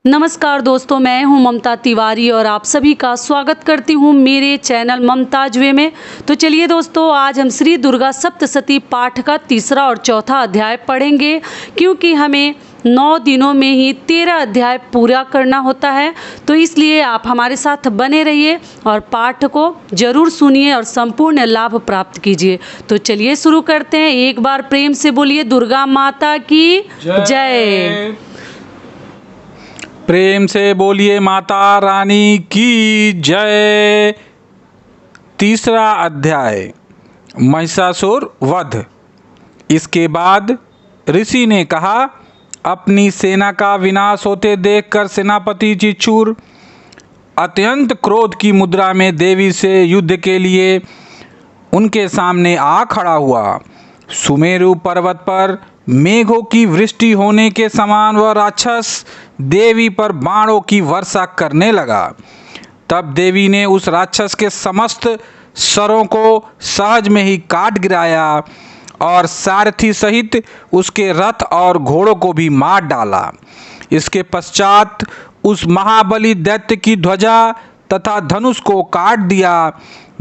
नमस्कार दोस्तों, मैं हूं ममता तिवारी और आप सभी का स्वागत करती हूं मेरे चैनल ममताज वे में। तो चलिए दोस्तों, आज हम श्री दुर्गा सप्तशती पाठ का तीसरा और चौथा अध्याय पढ़ेंगे, क्योंकि हमें 9 दिनों में ही 13 अध्याय पूरा करना होता है। तो इसलिए आप हमारे साथ बने रहिए और पाठ को जरूर सुनिए और संपूर्ण लाभ प्राप्त कीजिए। तो चलिए शुरू करते हैं। एक बार प्रेम से बोलिए दुर्गा माता की जय। प्रेम से बोलिए माता रानी की जय। तीसरा अध्याय, महिषासुर वध। इसके बाद ऋषि ने कहा, अपनी सेना का विनाश होते देखकर सेनापति चिचूर अत्यंत क्रोध की मुद्रा में देवी से युद्ध के लिए उनके सामने आ खड़ा हुआ। सुमेरु पर्वत पर मेघों की वृष्टि होने के समान वह राक्षस देवी पर बाणों की वर्षा करने लगा। तब देवी ने उस राक्षस के समस्त सरों को सहज में ही काट गिराया और सारथी सहित उसके रथ और घोड़ों को भी मार डाला। इसके पश्चात उस महाबली दैत्य की ध्वजा तथा धनुष को काट दिया।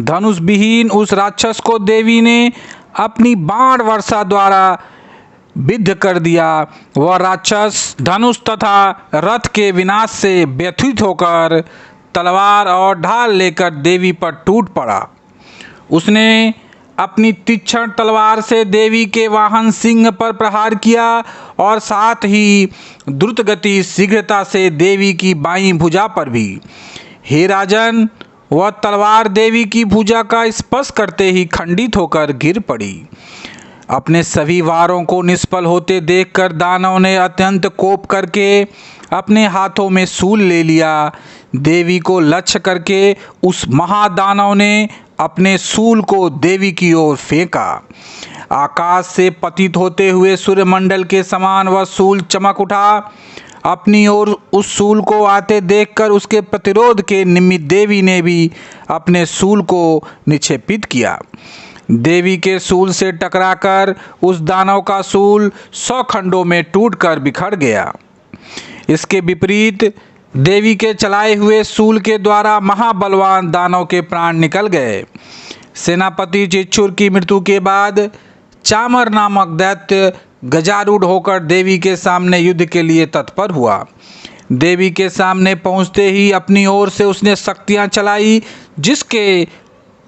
धनुष विहीन उस राक्षस को देवी ने अपनी बाण वर्षा द्वारा विद्ध कर दिया। वह राक्षस धनुष तथा रथ के विनाश से व्यथित होकर तलवार और ढाल लेकर देवी पर टूट पड़ा। उसने अपनी तीक्ष्ण तलवार से देवी के वाहन सिंह पर प्रहार किया और साथ ही द्रुत गति शीघ्रता से देवी की बाईं भुजा पर भी। हे राजन, वह तलवार देवी की भुजा का स्पर्श करते ही खंडित होकर गिर पड़ी। अपने सभी वारों को निष्फल होते देखकर दानव ने अत्यंत कोप करके अपने हाथों में शूल ले लिया। देवी को लक्ष्य करके उस महादानव ने अपने शूल को देवी की ओर फेंका। आकाश से पतित होते हुए सूर्यमंडल के समान वह शूल चमक उठा। अपनी ओर उस शूल को आते देखकर उसके प्रतिरोध के निमित्त देवी ने भी अपने शूल को निक्षेपित किया। देवी के शूल से टकराकर उस दानव का शूल 100 खंडों में टूटकर बिखर गया। इसके विपरीत देवी के चलाए हुए शूल के द्वारा महाबलवान दानव के प्राण निकल गए। सेनापति चिचूर की मृत्यु के बाद चामर नामक दैत्य गजारूढ़ होकर देवी के सामने युद्ध के लिए तत्पर हुआ। देवी के सामने पहुंचते ही अपनी ओर से उसने शक्तियां चलाई, जिसके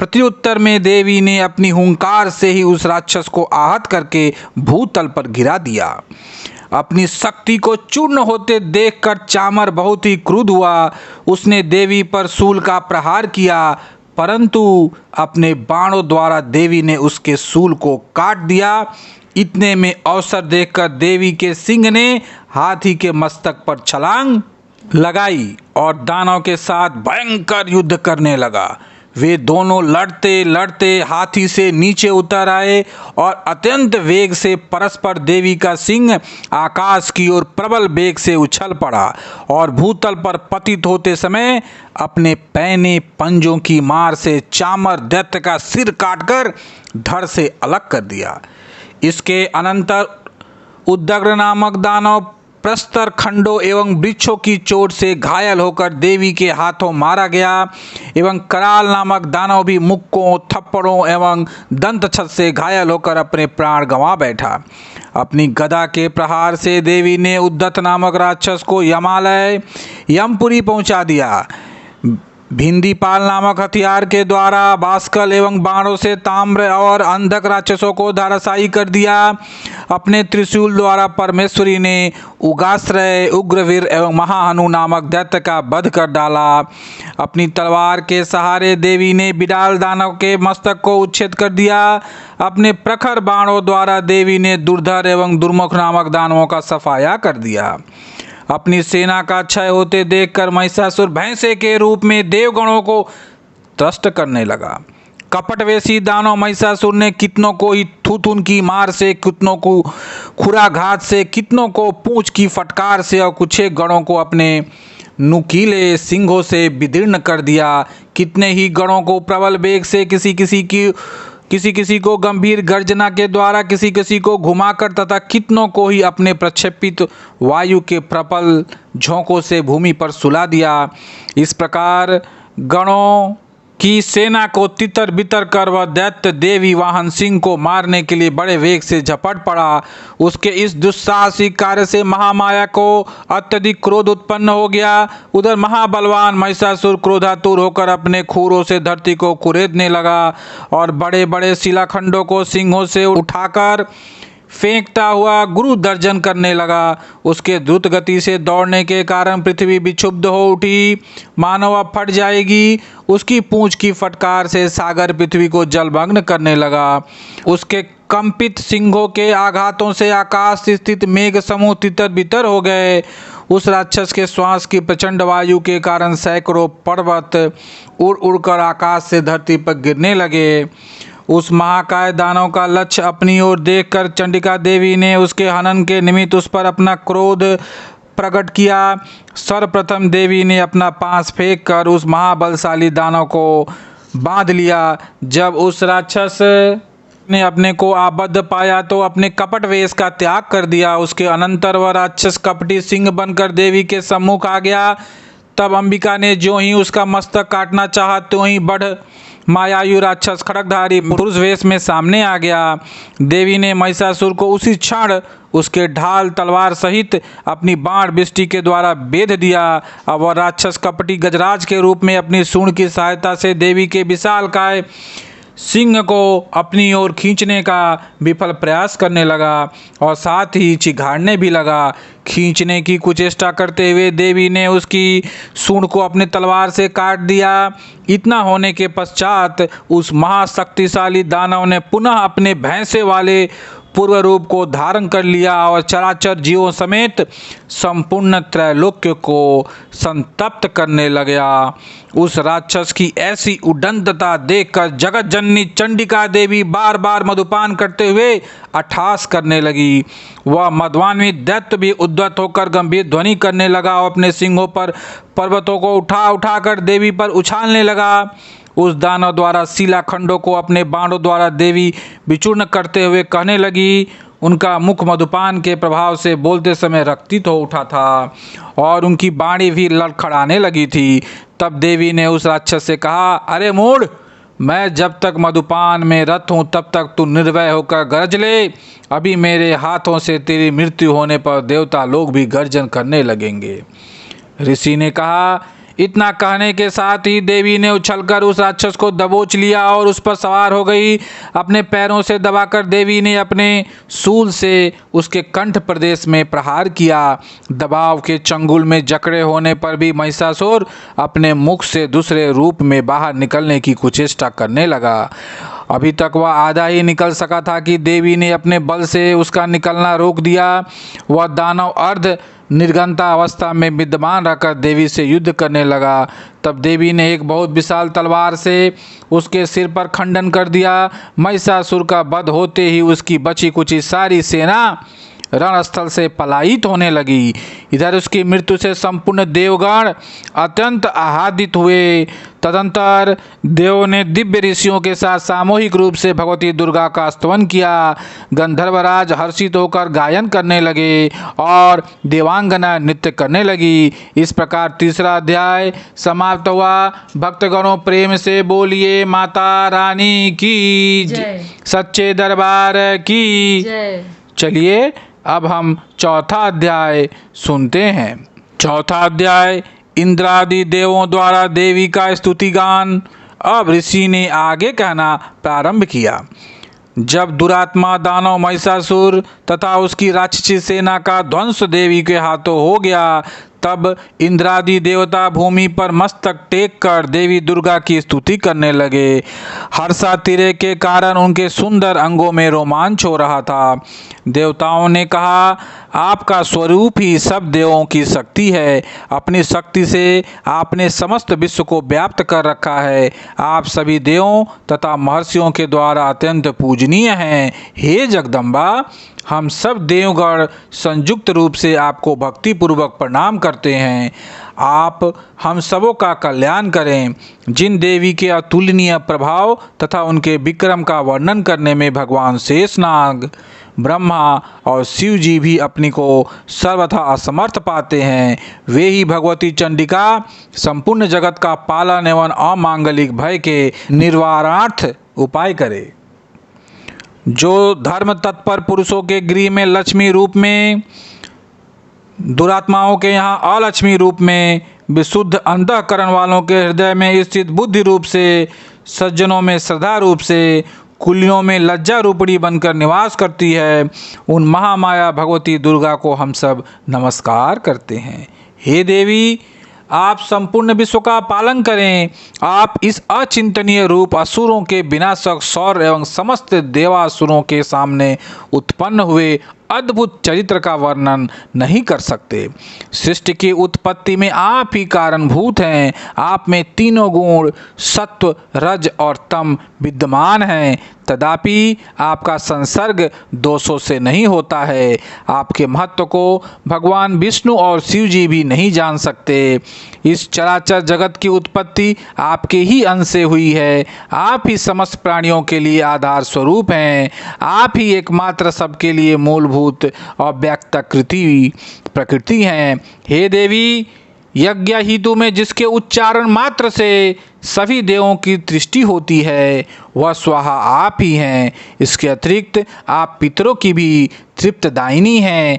प्रत्युत्तर में देवी ने अपनी हुंकार से ही उस राक्षस को आहत करके भूतल पर गिरा दिया। अपनी शक्ति को चूर्ण होते देखकर चामर बहुत ही क्रुद्ध हुआ। उसने देवी पर शूल का प्रहार किया, परंतु अपने बाणों द्वारा देवी ने उसके शूल को काट दिया। इतने में अवसर देखकर देवी के सिंह ने हाथी के मस्तक पर छलांग लगाई और दानव के साथ भयंकर युद्ध करने लगा। वे दोनों लड़ते लड़ते हाथी से नीचे उतर आए और अत्यंत वेग से परस्पर देवी का सिंह आकाश की ओर प्रबल वेग से उछल पड़ा और भूतल पर पतित होते समय अपने पैने पंजों की मार से चामर दैत्य का सिर काटकर धड़ से अलग कर दिया। इसके अनंतर उद्दग्र नामक दानव प्रस्तर खंडों एवं वृक्षों की चोट से घायल होकर देवी के हाथों मारा गया एवं कराल नामक दानव भी मुक्कों, थप्पड़ों एवं दंत छत से घायल होकर अपने प्राण गंवा बैठा। अपनी गदा के प्रहार से देवी ने उद्दत नामक राक्षस को यमालय यमपुरी पहुंचा दिया। भिंदीपाल नामक हथियार के द्वारा बास्कल एवं बाणों से ताम्र और अंधक राक्षसों को धराशायी कर दिया। अपने त्रिशूल द्वारा परमेश्वरी ने उगाश्रय, उग्रवीर एवं महाहनु नामक दैत्य का वध कर डाला। अपनी तलवार के सहारे देवी ने बिडाल दानव के मस्तक को उच्छेद कर दिया। अपने प्रखर बाणों द्वारा देवी ने दुर्धर एवं दुर्मुख नामक दानवों का सफाया कर दिया। अपनी सेना का क्षय होते देखकर महिषासुर भैंसे के रूप में देवगणों को त्रस्त करने लगा। कपटवेशी दानव महिषासुर ने कितनों को ही थुथुन की मार से, कितनों को खुराघात से, कितनों को पूंछ की फटकार से और कुछ गणों को अपने नुकीले सिंहों से विदीर्ण कर दिया। कितने ही गणों को प्रबल वेग से किसी किसी की किसी किसी को गंभीर गर्जना के द्वारा, किसी किसी को घुमाकर तथा कितनों को ही अपने प्रक्षेपित वायु के प्रबल झोंकों से भूमि पर सुला दिया। इस प्रकार गणों की सेना को तितर बितर कर वह दैत्य देवी वाहन सिंह को मारने के लिए बड़े वेग से झपट पड़ा। उसके इस दुस्साहसिक कार्य से महामाया को अत्यधिक क्रोध उत्पन्न हो गया। उधर महाबलवान महिषासुर क्रोधातुर होकर अपने खूरों से धरती को कुरेदने लगा और बड़े बड़े शिलाखंडों को सिंहों से उठाकर फेंकता हुआ गुरु दर्जन करने लगा। उसके द्रुत गति से दौड़ने के कारण पृथ्वी विक्षुब्ध हो उठी, मानो अब फट जाएगी। उसकी पूंछ की फटकार से सागर पृथ्वी को जलमग्न करने लगा। उसके कंपित सिंहों के आघातों से आकाश स्थित मेघ समूह तितर बितर हो गए। उस राक्षस के श्वास की प्रचंड वायु के कारण सैकड़ों पर्वत उड़ उड़कर आकाश से धरती पर गिरने लगे। उस महाकाय दानव का लक्ष्य अपनी ओर देखकर चंडिका देवी ने उसके हनन के निमित्त उस पर अपना क्रोध प्रकट किया। सर्वप्रथम देवी ने अपना पास फेंक कर उस महाबलशाली दानव को बांध लिया। जब उस राक्षस ने अपने को आबद्ध पाया तो अपने कपट वेश का त्याग कर दिया। उसके अनंतर वह राक्षस कपटी सिंह बनकर देवी के सम्मुख आ गया। तब अंबिका ने जो ही उसका मस्तक काटना चाहा तो ही बढ़ मायायु राक्षस खड़गधारी पुरुष वेश में सामने आ गया। देवी ने महिषासुर को उसी क्षण उसके ढाल तलवार सहित अपनी बाण बिष्टि के द्वारा बेध दिया। अब वह राक्षस कपटी गजराज के रूप में अपनी सूंड की सहायता से देवी के विशालकाय सिंह को अपनी ओर खींचने का विफल प्रयास करने लगा और साथ ही चिघाड़ने भी लगा। खींचने की कुचेष्टा करते हुए देवी ने उसकी सूंड को अपने तलवार से काट दिया। इतना होने के पश्चात उस महाशक्तिशाली दानव ने पुनः अपने भैंसे वाले पूर्व रूप को धारण कर लिया और चराचर जीवों समेत संपूर्ण त्रैलोक्य को संतप्त करने लगा। उस राक्षस की ऐसी उद्दंडता देखकर जगत जननी चंडिका देवी बार बार मधुपान करते हुए अट्टहास करने लगी। वह मदवान्वित दैत्य भी उद्धत होकर गंभीर ध्वनि करने लगा और अपने सिंहों पर पर्वतों को उठा उठाकर देवी पर उछालने लगा। उस दानव द्वारा शिलाखंडों को अपने बाणों द्वारा देवी विचूर्ण करते हुए कहने लगी। उनका मुख मधुपान के प्रभाव से बोलते समय रक्तित हो उठा था और उनकी बाणी भी लड़खड़ाने लगी थी। तब देवी ने उस राक्षस से कहा, अरे मूढ़, मैं जब तक मधुपान में रत हूँ तब तक तू निर्भय होकर गरज ले। अभी मेरे हाथों से तेरी मृत्यु होने पर देवता लोग भी गर्जन करने लगेंगे। ऋषि ने कहा। इतना कहने के साथ ही देवी ने उछलकर उस राक्षस को दबोच लिया और उस पर सवार हो गई। अपने पैरों से दबाकर देवी ने अपने शूल से उसके कंठ प्रदेश में प्रहार किया। दबाव के चंगुल में जकड़े होने पर भी महिषासुर अपने मुख से दूसरे रूप में बाहर निकलने की कुचेष्टा करने लगा। अभी तक वह आधा ही निकल सका था कि देवी ने अपने बल से उसका निकलना रोक दिया। वह दानव अर्ध निर्गंता अवस्था में विद्यमान रहकर देवी से युद्ध करने लगा। तब देवी ने एक बहुत विशाल तलवार से उसके सिर पर खंडन कर दिया। महिषासुर का वध होते ही उसकी बची कुची सारी सेना रणस्थल से पलायित होने लगी। इधर उसकी मृत्यु से संपूर्ण देवगण अत्यंत आह्लादित हुए। तदंतर देवों ने दिव्य ऋषियों के साथ सामूहिक रूप से भगवती दुर्गा का स्तवन किया। गंधर्वराज हर्षित होकर गायन करने लगे और देवांगना नृत्य करने लगी। इस प्रकार तीसरा अध्याय समाप्त हुआ। भक्तगणों प्रेम से बोलिए माता रानी की जय, सच्चे दरबार की जय। चलिए अब हम चौथा अध्याय सुनते हैं। चौथा अध्याय इंद्रादि देवों द्वारा देवी का स्तुति गान। अब ऋषि ने आगे कहना प्रारंभ किया। जब दुरात्मा दानव महिषासुर तथा उसकी राक्षसी सेना का ध्वंस देवी के हाथों हो गया, तब इंद्रादि देवता भूमि पर मस्तक टेक कर देवी दुर्गा की स्तुति करने लगे। हर्षातिरेक के कारण उनके सुंदर अंगों में रोमांच हो रहा था। देवताओं ने कहा, आपका स्वरूप ही सब देवों की शक्ति है। अपनी शक्ति से आपने समस्त विश्व को व्याप्त कर रखा है। आप सभी देवों तथा महर्षियों के द्वारा अत्यंत पूजनीय हैं। हे जगदम्बा, हम सब देवगण संयुक्त रूप से आपको भक्तिपूर्वक प्रणाम करते हैं। आप हम सबों का कल्याण करें। जिन देवी के अतुलनीय प्रभाव तथा उनके विक्रम का वर्णन करने में भगवान शेषनाग, ब्रह्मा और शिव जी भी अपनी को सर्वथा असमर्थ पाते हैं, वे ही भगवती चंडिका संपूर्ण जगत का पालन एवं अमांगलिक भय के निर्वाणार्थ उपाय करे। जो धर्म तत्पर पुरुषों के गृह में लक्ष्मी रूप में, दुरात्माओं के यहाँ अलक्ष्मी रूप में, विशुद्ध अंतःकरण वालों के हृदय में स्थित बुद्धि रूप से, सज्जनों में श्रद्धा रूप से, कुलियों में लज्जा रूपणी बनकर निवास करती है, उन महामाया भगवती दुर्गा को हम सब नमस्कार करते हैं। हे देवी, आप संपूर्ण विश्व का पालन करें। आप इस अचिंतनीय रूप असुरों के विनाशक सौर एवं समस्त देवासुरों के सामने उत्पन्न हुए अद्भुत चरित्र का वर्णन नहीं कर सकते। सृष्टि की उत्पत्ति में आप ही कारणभूत हैं। आप में तीनों गुण सत्व, रज और तम विद्यमान हैं, तथापि आपका संसर्ग दोषों से नहीं होता है। आपके महत्व को भगवान विष्णु और शिव जी भी नहीं जान सकते। इस चराचर जगत की उत्पत्ति आपके ही अंश से हुई है। आप ही समस्त प्राणियों के लिए आधार स्वरूप हैं। आप ही एकमात्र सबके लिए मूलभूत और व्यक्ताकृति प्रकृति हैं। हे देवी, यज्ञ हितु में जिसके उच्चारण मात्र से सभी देवों की दृष्टि होती है, वह स्वाहा आप ही हैं। इसके अतिरिक्त आप पितरों की भी तृप्तदायिनी हैं।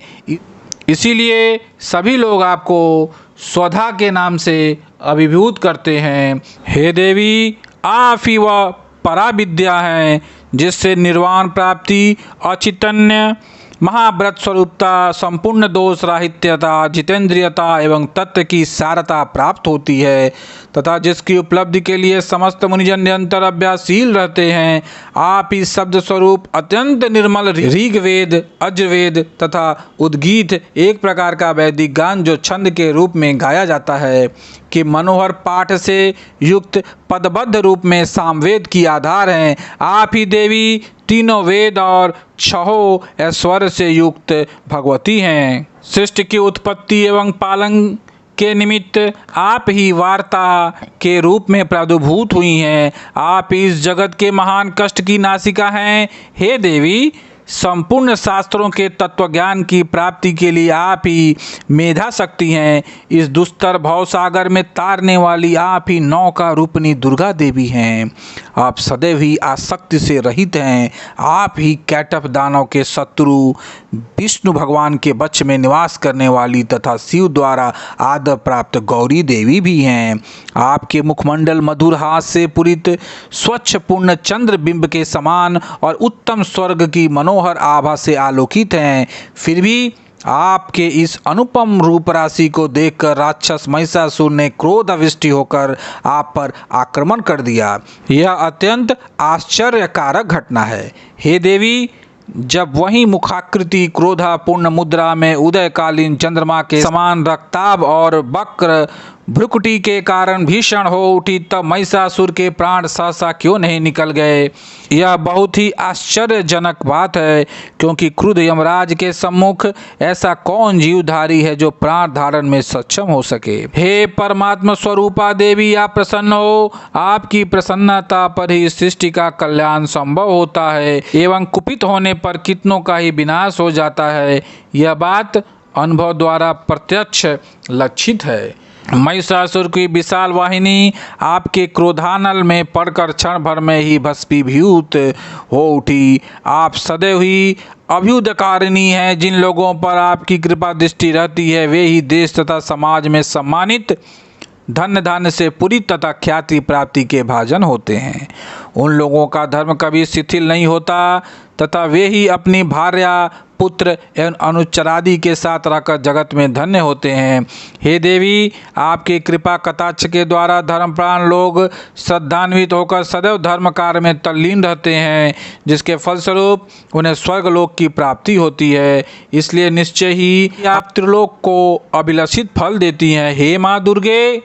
इसीलिए सभी लोग आपको स्वधा के नाम से अभिभूत करते हैं। हे देवी, आप ही वह पराविद्या हैं जिससे निर्वाण प्राप्ति, अचैतन्य, महाव्रत स्वरूपता, संपूर्ण दोष राहित्यता, जितेंद्रियता एवं तत्व की सारता प्राप्त होती है तथा जिसकी उपलब्धि के लिए समस्त मुनिजन निरंतर अभ्यासशील रहते हैं। आप ही शब्द स्वरूप अत्यंत निर्मल ऋग्वेद, अज्रवेद तथा उद्गीत, एक प्रकार का वैदिक गान जो छंद के रूप में गाया जाता है, कि मनोहर पाठ से युक्त पदबद्ध रूप में सामवेद की आधार हैं। आप ही देवी तीनों वेद और छहों ऐश्वर्य से युक्त भगवती हैं। सृष्टि की उत्पत्ति एवं पालन के निमित्त आप ही वार्ता के रूप में प्रादुर्भूत हुई हैं। आप इस जगत के महान कष्ट की नासिका हैं। हे देवी, संपूर्ण शास्त्रों के तत्वज्ञान की प्राप्ति के लिए आप ही मेधा शक्ति हैं। इस दुस्तर भवसागर में तारने वाली आप ही नौका रूपनी दुर्गा देवी हैं। आप सदैव ही आसक्ति से रहित हैं। आप ही कैटभ दानव के शत्रु विष्णु भगवान के वश में निवास करने वाली तथा शिव द्वारा आदर प्राप्त गौरी देवी भी हैं। आपके मुखमंडल मधुर हास से पूरित स्वच्छ पूर्ण चंद्र बिंब के समान और उत्तम स्वर्ग की मनोहर आभा से आलोकित हैं। फिर भी आपके इस अनुपम रूप राशि को देखकर राक्षस महिषासुर ने क्रोधाविष्ट होकर आप पर आक्रमण कर दिया। यह अत्यंत आश्चर्यकारक घटना है। हे देवी, जब वही मुखाकृति क्रोधापूर्ण मुद्रा में उदयकालीन चंद्रमा के समान रक्ताभ और वक्र भ्रुकुटी के कारण भीषण हो उठी, तब महिषासुर के प्राण सहसा क्यों नहीं निकल गए? यह बहुत ही आश्चर्यजनक बात है, क्योंकि क्रुद्ध यमराज के सम्मुख ऐसा कौन जीवधारी है जो प्राण धारण में सक्षम हो सके। हे परमात्मा स्वरूपा देवी, आप प्रसन्न हो। आपकी प्रसन्नता पर ही सृष्टि का कल्याण संभव होता है एवं कुपित होने पर कितनों का ही विनाश हो जाता है। यह बात अनुभव द्वारा प्रत्यक्ष लक्षित है। महिषासुर की विशाल वाहिनी आपके क्रोधानल में पड़कर क्षण भर में ही भस्मीभूत हो उठी। आप सदैव ही अभ्युदयकारिणी हैं। जिन लोगों पर आपकी कृपा दृष्टि रहती है, वे ही देश तथा समाज में सम्मानित, धन्य धान्य से पूरी तथा ख्याति प्राप्ति के भाजन होते हैं। उन लोगों का धर्म कभी शिथिल नहीं होता तथा वे ही अपनी भार्या, पुत्र एवं अनुचरादि के साथ रहकर जगत में धन्य होते हैं। हे देवी, आपकी कृपा कटाक्ष के द्वारा धर्मप्राण लोग श्रद्धान्वित होकर सदैव धर्म कार्य में तल्लीन रहते हैं, जिसके फलस्वरूप उन्हें स्वर्गलोक की प्राप्ति होती है। इसलिए निश्चय ही आप त्रिलोक को अभिलषित फल देती हैं। हे माँ दुर्गे,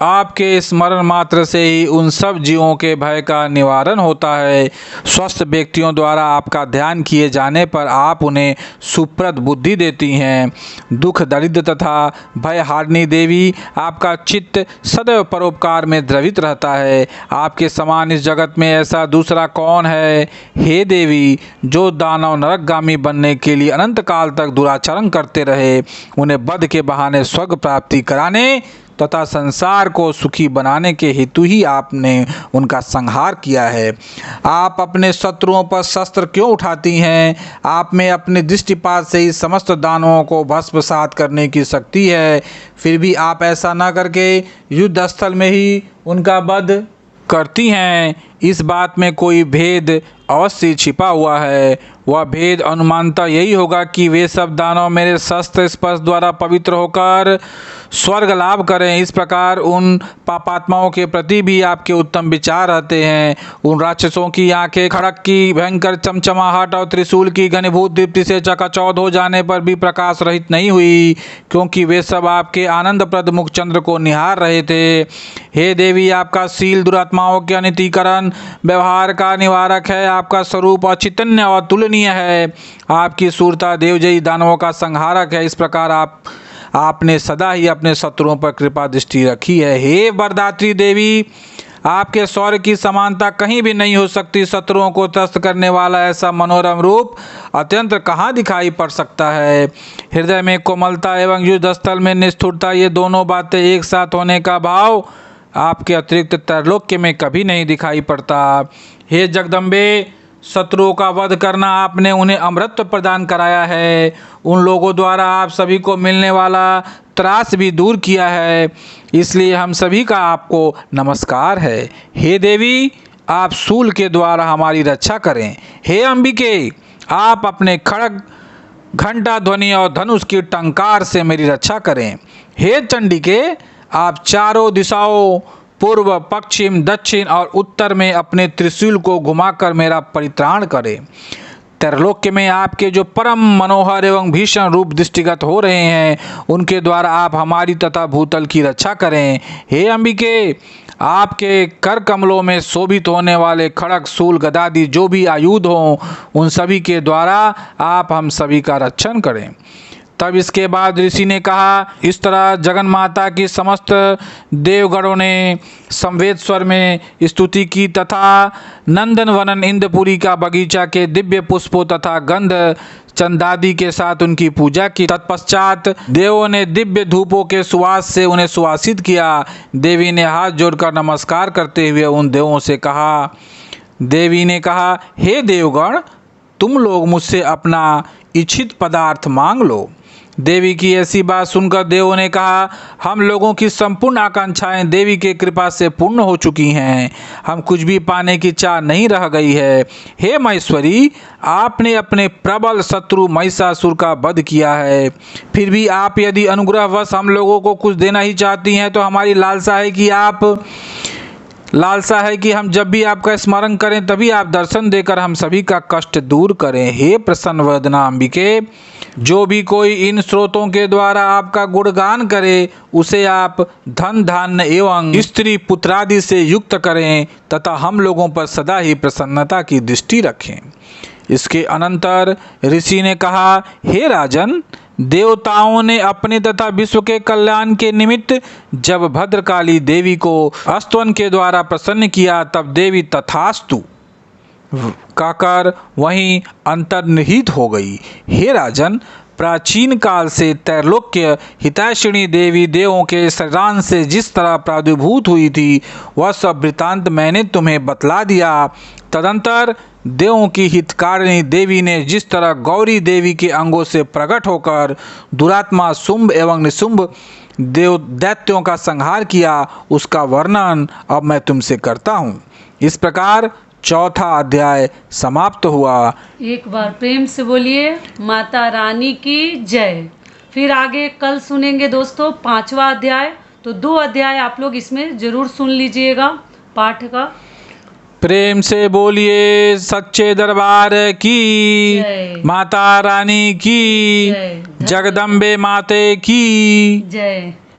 आपके स्मरण मात्र से ही उन सब जीवों के भय का निवारण होता है। स्वस्थ व्यक्तियों द्वारा आपका ध्यान किए जाने पर आप उन्हें सुप्रद बुद्धि देती हैं। दुख दरिद्र तथा भय हारिणी देवी, आपका चित्त सदैव परोपकार में द्रवित रहता है। आपके समान इस जगत में ऐसा दूसरा कौन है? हे देवी, जो दानव नरकगामी बनने के लिए अनंत काल तक दुराचरण करते रहे, उन्हें वध के बहाने स्वर्ग प्राप्ति कराने तथा संसार को सुखी बनाने के हेतु ही आपने उनका संहार किया है। आप अपने शत्रुओं पर शस्त्र क्यों उठाती हैं? आप में अपने दृष्टिपात से ही समस्त दानवों को भस्मसात करने की शक्ति है, फिर भी आप ऐसा न करके युद्ध स्थल में ही उनका वध करती हैं। इस बात में कोई भेद अवश्य छिपा हुआ है। वह भेद अनुमानतः यही होगा कि वे सब दानव मेरे शस्त्र स्पर्श द्वारा पवित्र होकर स्वर्ग लाभ करें। इस प्रकार उन पापात्माओं के प्रति भी आपके उत्तम विचार रहते हैं। उन राक्षसों की आंखें खड़क की भयंकर चमचमाहट और त्रिशूल की घनीभूत दीप्ति से चकाचौंध हो जाने पर भी प्रकाश रहित नहीं हुई, क्योंकि वे सब आपके आनंदप्रद मुखचंद्र को निहार रहे थे। हे देवी, आपका शील दुरात्माओं के अनितिकरण व्यवहार का निवारक है। आपका स्वरूप अचितन्य और तुलनीय है। आपकी सूरता देवजयी दानवों का संहारक है। इस प्रकार आपने सदा ही अपने शत्रुओं पर कृपा दृष्टि रखी है। हे वरदात्री देवी, आपके शौर्य की समानता कहीं भी नहीं हो सकती। शत्रुओं को त्रस्त करने वाला ऐसा मनोरम रूप अत्यंत कहाँ दिखाई पड़ सकता है। हृदय में कोमलता एवं युद्ध स्थल में निष्ठुरता, ये दोनों बातें एक साथ होने का भाव आपके अतिरिक्त त्रैलोक्य में कभी नहीं दिखाई पड़ता। हे जगदम्बे, शत्रुओं का वध करना आपने उन्हें अमृत प्रदान कराया है। उन लोगों द्वारा आप सभी को मिलने वाला त्रास भी दूर किया है, इसलिए हम सभी का आपको नमस्कार है। हे देवी, आप शूल के द्वारा हमारी रक्षा करें। हे अंबिके, आप अपने खड्ग, घंटा ध्वनि और धनुष की टंकार से मेरी रक्षा करें। हे चंडिके, आप चारों दिशाओं पूर्व, पश्चिम, दक्षिण और उत्तर में अपने त्रिशूल को घुमाकर मेरा परित्राण करें। त्रैलोक्य में आपके जो परम मनोहर एवं भीषण रूप दृष्टिगत हो रहे हैं, उनके द्वारा आप हमारी तथा भूतल की रक्षा करें। हे अंबिके, आपके कर कमलों में शोभित होने वाले खड्ग, शूल, गदादि जो भी आयुध हों, उन सभी के द्वारा आप हम सभी का रक्षण करें। तब इसके बाद ऋषि ने कहा, इस तरह जगन माता की समस्त देवगणों ने संवेद स्वर में स्तुति की तथा नंदन वनन इंद्रपुरी का बगीचा के दिव्य पुष्पों तथा गंध चंदादि के साथ उनकी पूजा की। तत्पश्चात देवों ने दिव्य धूपों के सुवास से उन्हें सुवासित किया। देवी ने हाथ जोड़कर नमस्कार करते हुए उन देवों से कहा, देवी ने कहा, हे देवगण, तुम लोग मुझसे अपना इच्छित पदार्थ मांग लो। देवी की ऐसी बात सुनकर देवों ने कहा, हम लोगों की संपूर्ण आकांक्षाएं देवी के कृपा से पूर्ण हो चुकी हैं। हम कुछ भी पाने की चाह नहीं रह गई है। हे महेश्वरी, आपने अपने प्रबल शत्रु महिषासुर का वध किया है, फिर भी आप यदि अनुग्रहवश हम लोगों को कुछ देना ही चाहती हैं तो हमारी लालसा है कि हम जब भी आपका स्मरण करें तभी आप दर्शन देकर हम सभी का कष्ट दूर करें। हे प्रसन्न वदना अंबिके, जो भी कोई इन स्रोतों के द्वारा आपका गुणगान करे, उसे आप धन धान्य एवं स्त्री पुत्रादि से युक्त करें तथा हम लोगों पर सदा ही प्रसन्नता की दृष्टि रखें। इसके अनंतर ऋषि ने कहा, हे राजन, देवताओं ने अपने तथा विश्व के कल्याण के निमित्त जब भद्रकाली देवी को स्तवन के द्वारा प्रसन्न किया, तब देवी तथास्तु कहकर वहीं अंतर्निहित हो गई। हे राजन, प्राचीन काल से त्रैलोक्य हितैषिणी देवी देवों के शरीरांश से जिस तरह प्रादुर्भूत हुई थी, वह सब वृतांत मैंने तुम्हें बतला दिया। तदंतर देवों की हितकारिणी देवी ने जिस तरह गौरी देवी के अंगों से प्रकट होकर दुरात्मा शुंभ एवं निशुंभ देव दैत्यों का संहार किया, उसका वर्णन अब मैं तुमसे करता हूँ। इस प्रकार चौथा अध्याय समाप्त हुआ। एक बार प्रेम से बोलिए माता रानी की जय। फिर आगे कल सुनेंगे दोस्तों 5वां अध्याय। तो 2 अध्याय आप लोग इसमें जरूर सुन लीजिएगा पाठ का। प्रेम से बोलिए सच्चे दरबार की जय। माता रानी की जय। जगदम्बे माते की जय।